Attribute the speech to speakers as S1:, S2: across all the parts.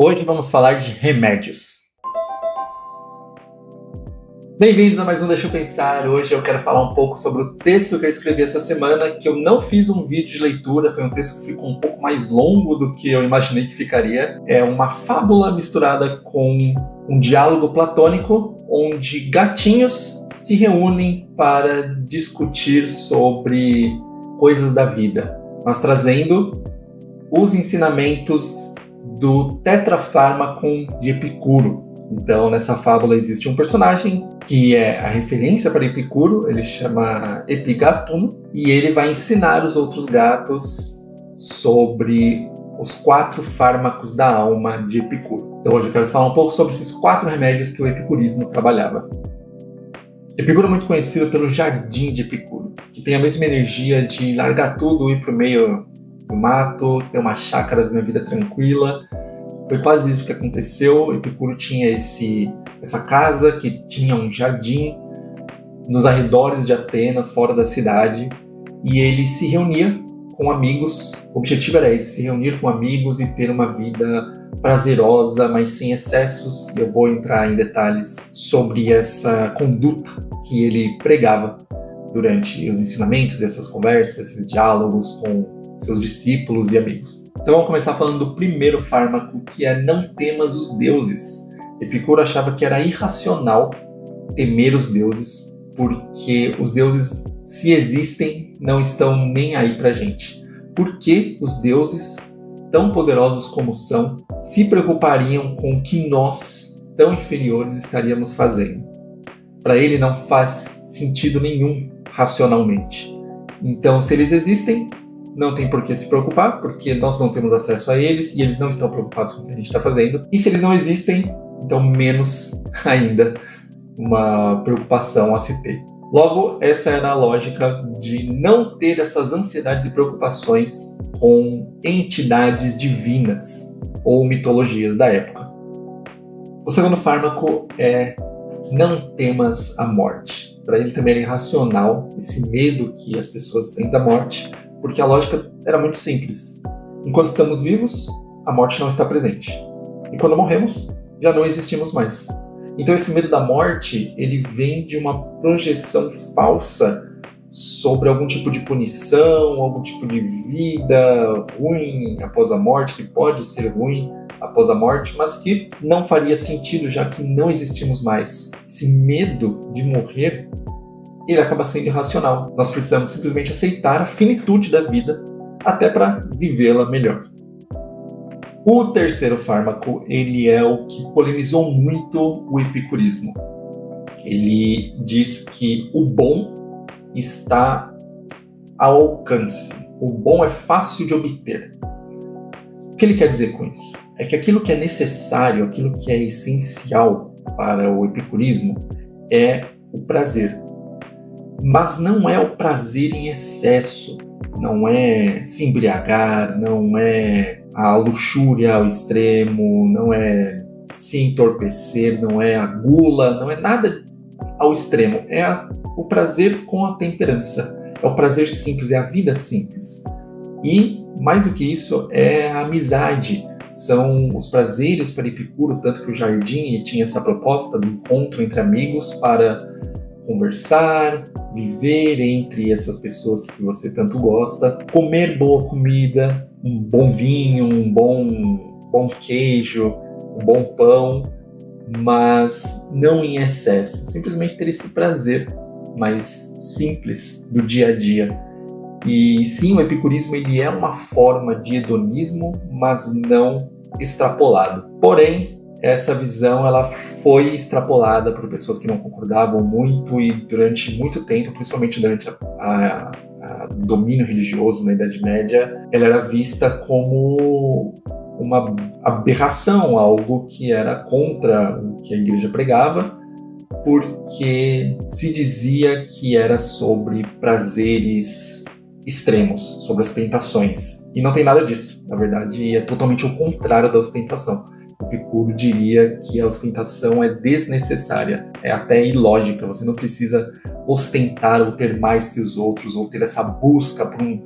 S1: Hoje vamos falar de remédios. Bem-vindos a mais um Deixa eu Pensar. Hoje eu quero falar um pouco sobre o texto que eu escrevi essa semana, que eu não fiz um vídeo de leitura, foi um texto que ficou um pouco mais longo do que eu imaginei que ficaria. É uma fábula misturada com um diálogo platônico, onde gatinhos se reúnem para discutir sobre coisas da vida, mas trazendo os ensinamentos do tetrafármacon de Epicuro. Então, nessa fábula existe um personagem que é a referência para Epicuro, ele chama Epigatuno, e ele vai ensinar os outros gatos sobre os 4 fármacos da alma de Epicuro. Então, hoje eu quero falar um pouco sobre esses 4 remédios que o epicurismo trabalhava. Epicuro é muito conhecido pelo Jardim de Epicuro, que tem a mesma energia de largar tudo e ir para o meio do mato, ter uma chácara de uma vida tranquila. Foi quase isso que aconteceu. Epicuro tinha essa casa que tinha um jardim nos arredores de Atenas, fora da cidade, e ele se reunia com amigos. O objetivo era esse, se reunir com amigos e ter uma vida prazerosa, mas sem excessos. Eu vou entrar em detalhes sobre essa conduta que ele pregava durante os ensinamentos, essas conversas, esses diálogos com seus discípulos e amigos. Então vamos começar falando do primeiro fármaco, que é não temas os deuses. Epicuro achava que era irracional temer os deuses, porque os deuses, se existem, não estão nem aí pra gente. Por que os deuses, tão poderosos como são, se preocupariam com o que nós, tão inferiores, estaríamos fazendo? Para ele não faz sentido nenhum racionalmente. Então, se eles existem, não tem por que se preocupar, porque nós não temos acesso a eles e eles não estão preocupados com o que a gente está fazendo. E se eles não existem, então menos ainda uma preocupação a se ter. Logo, essa era a lógica de não ter essas ansiedades e preocupações com entidades divinas ou mitologias da época. O segundo fármaco é não temas a morte. Para ele também era irracional esse medo que as pessoas têm da morte, porque a lógica era muito simples. Enquanto estamos vivos, a morte não está presente. E quando morremos, já não existimos mais. Então esse medo da morte, ele vem de uma projeção falsa sobre algum tipo de punição, algum tipo de vida ruim após a morte, que pode ser ruim após a morte, mas que não faria sentido, já que não existimos mais. Esse medo de morrer, ele acaba sendo irracional. Nós precisamos simplesmente aceitar a finitude da vida até para vivê-la melhor. O terceiro fármaco, ele é o que polemizou muito o epicurismo. Ele diz que o bom está ao alcance. O bom é fácil de obter. O que ele quer dizer com isso? É que aquilo que é necessário, aquilo que é essencial para o epicurismo é o prazer. Mas não é o prazer em excesso, não é se embriagar, não é a luxúria ao extremo, não é se entorpecer, não é a gula, não é nada ao extremo. É o prazer com a temperança, é o prazer simples, é a vida simples. E, mais do que isso, é a amizade. São os prazeres para Epicuro, tanto que o Jardim tinha essa proposta do encontro entre amigos para conversar, viver entre essas pessoas que você tanto gosta, comer boa comida, um bom vinho, um bom queijo, um bom pão, mas não em excesso. Simplesmente ter esse prazer mais simples do dia a dia. E sim, o epicurismo ele é uma forma de hedonismo, mas não extrapolado. Porém, essa visão ela foi extrapolada por pessoas que não concordavam muito e durante muito tempo, principalmente durante a domínio religioso na Idade Média, ela era vista como uma aberração, algo que era contra o que a igreja pregava, porque se dizia que era sobre prazeres extremos, sobre as tentações. E não tem nada disso. Na verdade, é totalmente o contrário da ostentação. Epicuro diria que a ostentação é desnecessária, é até ilógica. Você não precisa ostentar ou ter mais que os outros, ou ter essa busca por um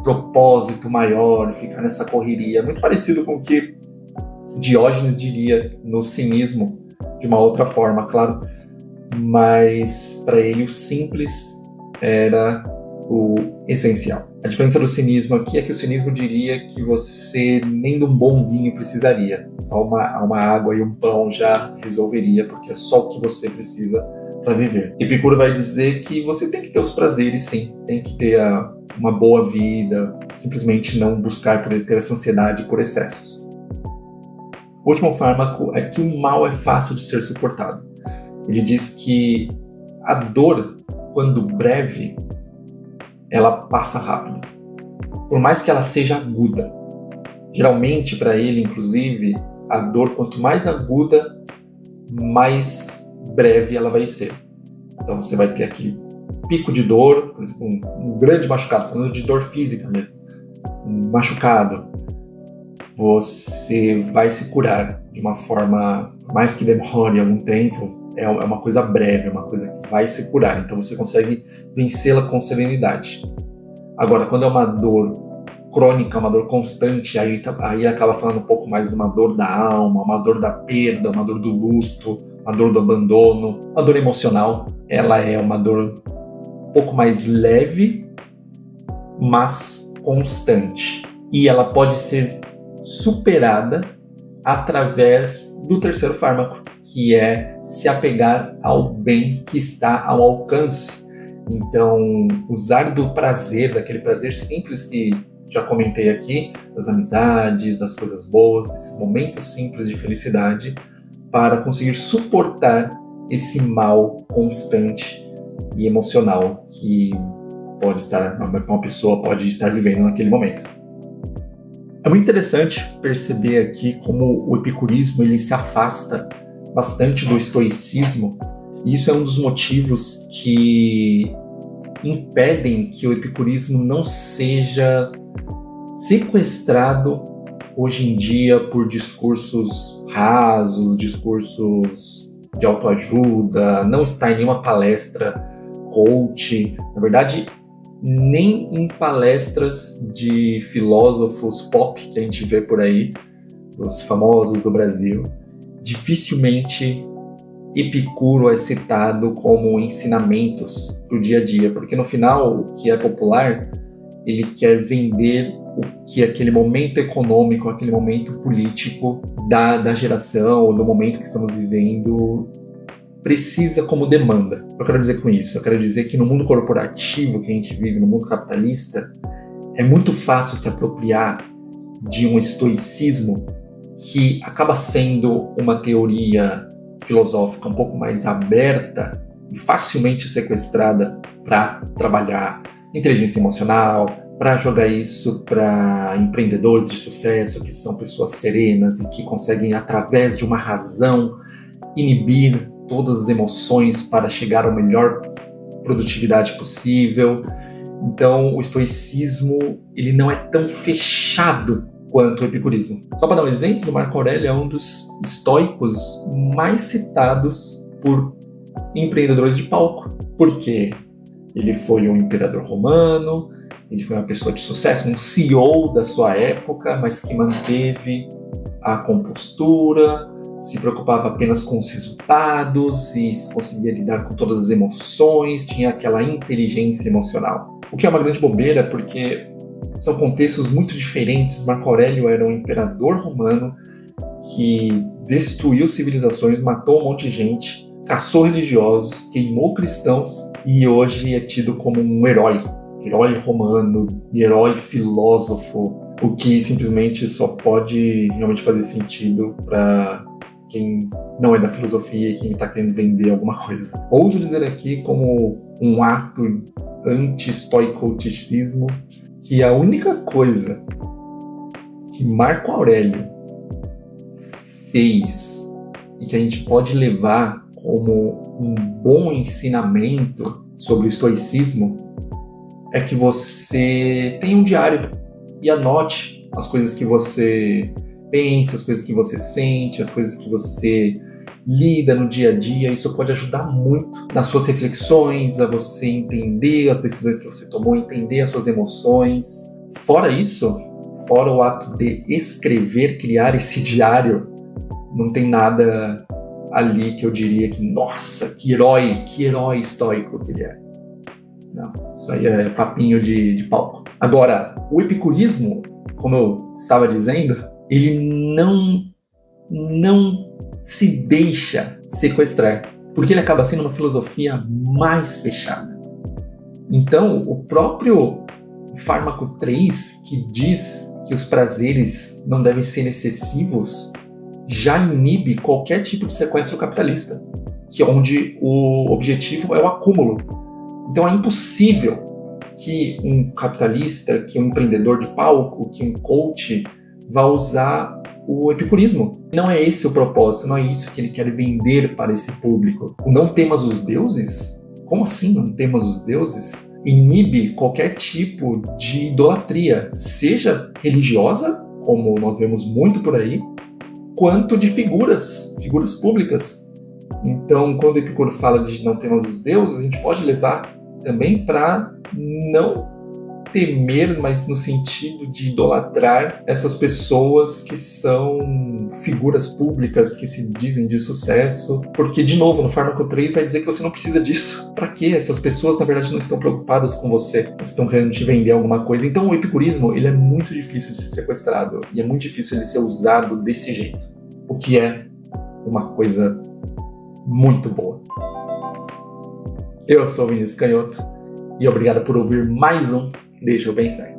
S1: propósito maior, ficar nessa correria. É muito parecido com o que Diógenes diria no cinismo de uma outra forma, claro, mas para ele o simples era o essencial. A diferença do cinismo aqui é que o cinismo diria que você nem de um bom vinho precisaria, só uma água e um pão já resolveria, porque é só o que você precisa para viver. Epicuro vai dizer que você tem que ter os prazeres, sim, tem que ter uma boa vida, simplesmente não buscar por ter essa ansiedade por excessos. O último fármaco é que o mal é fácil de ser suportado. Ele diz que a dor, quando breve, ela passa rápido, por mais que ela seja aguda. Geralmente, para ele, inclusive, a dor, quanto mais aguda, mais breve ela vai ser. Então você vai ter aquele pico de dor, por exemplo, um grande machucado, falando de dor física mesmo, um machucado, você vai se curar de uma forma, por mais que demore algum tempo, é uma coisa breve, é uma coisa que vai se curar, então você consegue vencê-la com serenidade. Agora, quando é uma dor crônica, uma dor constante, aí acaba falando um pouco mais de uma dor da alma, uma dor da perda, uma dor do luto, uma dor do abandono, uma dor emocional. Ela é uma dor um pouco mais leve, mas constante. E ela pode ser superada através do terceiro fármaco, que é se apegar ao bem que está ao alcance. Então, usar do prazer, daquele prazer simples que já comentei aqui, das amizades, das coisas boas, desses momentos simples de felicidade, para conseguir suportar esse mal constante e emocional que uma pessoa pode estar vivendo naquele momento. É muito interessante perceber aqui como o epicurismo ele se afasta bastante do estoicismo, e isso é um dos motivos que impedem que o epicurismo não seja sequestrado hoje em dia por discursos rasos, discursos de autoajuda, não está em nenhuma palestra coach, na verdade, nem em palestras de filósofos pop que a gente vê por aí, os famosos do Brasil. Dificilmente Epicuro é citado como ensinamentos para o dia a dia, porque no final, o que é popular, ele quer vender o que aquele momento econômico, aquele momento político da geração ou do momento que estamos vivendo precisa como demanda. O que eu quero dizer com isso? Eu quero dizer que no mundo corporativo que a gente vive, no mundo capitalista, é muito fácil se apropriar de um estoicismo que acaba sendo uma teoria filosófica um pouco mais aberta e facilmente sequestrada para trabalhar inteligência emocional, para jogar isso para empreendedores de sucesso, que são pessoas serenas e que conseguem, através de uma razão, inibir todas as emoções para chegar à melhor produtividade possível. Então, o estoicismo ele não é tão fechado quanto o epicurismo. Só para dar um exemplo, Marco Aurélio é um dos estoicos mais citados por empreendedores de palco. Por quê? Ele foi um imperador romano, ele foi uma pessoa de sucesso, um CEO da sua época, mas que manteve a compostura, se preocupava apenas com os resultados e conseguia lidar com todas as emoções, tinha aquela inteligência emocional. O que é uma grande bobeira, porque são contextos muito diferentes. Marco Aurélio era um imperador romano que destruiu civilizações, matou um monte de gente, caçou religiosos, queimou cristãos e hoje é tido como um herói romano e herói filósofo, o que simplesmente só pode realmente fazer sentido para quem não é da filosofia e quem está querendo vender alguma coisa. Ouso dizer aqui como um ato anti-estoicoticismo que a única coisa que Marco Aurélio fez e que a gente pode levar como um bom ensinamento sobre o estoicismo é que você tenha um diário e anote as coisas que você pensa, as coisas que você sente, as coisas que você lida no dia a dia. Isso pode ajudar muito nas suas reflexões, a você entender as decisões que você tomou, entender as suas emoções. Fora isso, fora o ato de escrever, criar esse diário, não tem nada ali que eu diria que, nossa, que herói estoico que ele é. Não, isso aí é papinho de palco. Agora, o epicurismo, como eu estava dizendo, ele não se deixa sequestrar, porque ele acaba sendo uma filosofia mais fechada. Então, o próprio Fármaco 3, que diz que os prazeres não devem ser excessivos, já inibe qualquer tipo de sequestro capitalista, que é onde o objetivo é o acúmulo. Então é impossível que um capitalista, que um empreendedor de palco, que um coach vá usar o epicurismo. Não é esse o propósito, não é isso que ele quer vender para esse público. O não temas os deuses? Como assim não temas os deuses? Inibe qualquer tipo de idolatria, seja religiosa, como nós vemos muito por aí, quanto de figuras públicas. Então, quando Epicuro fala de não temas os deuses, a gente pode levar também para não temer, mas no sentido de idolatrar essas pessoas que são figuras públicas, que se dizem de sucesso, porque, de novo, no Fármaco 3 vai dizer que você não precisa disso. Para quê? Essas pessoas, na verdade, não estão preocupadas com você, estão querendo te vender alguma coisa. Então, o epicurismo, ele é muito difícil de ser sequestrado, e é muito difícil ele ser usado desse jeito, o que é uma coisa muito boa. Eu sou o Vinícius Canhoto, e obrigado por ouvir mais um Deixa eu Pensar.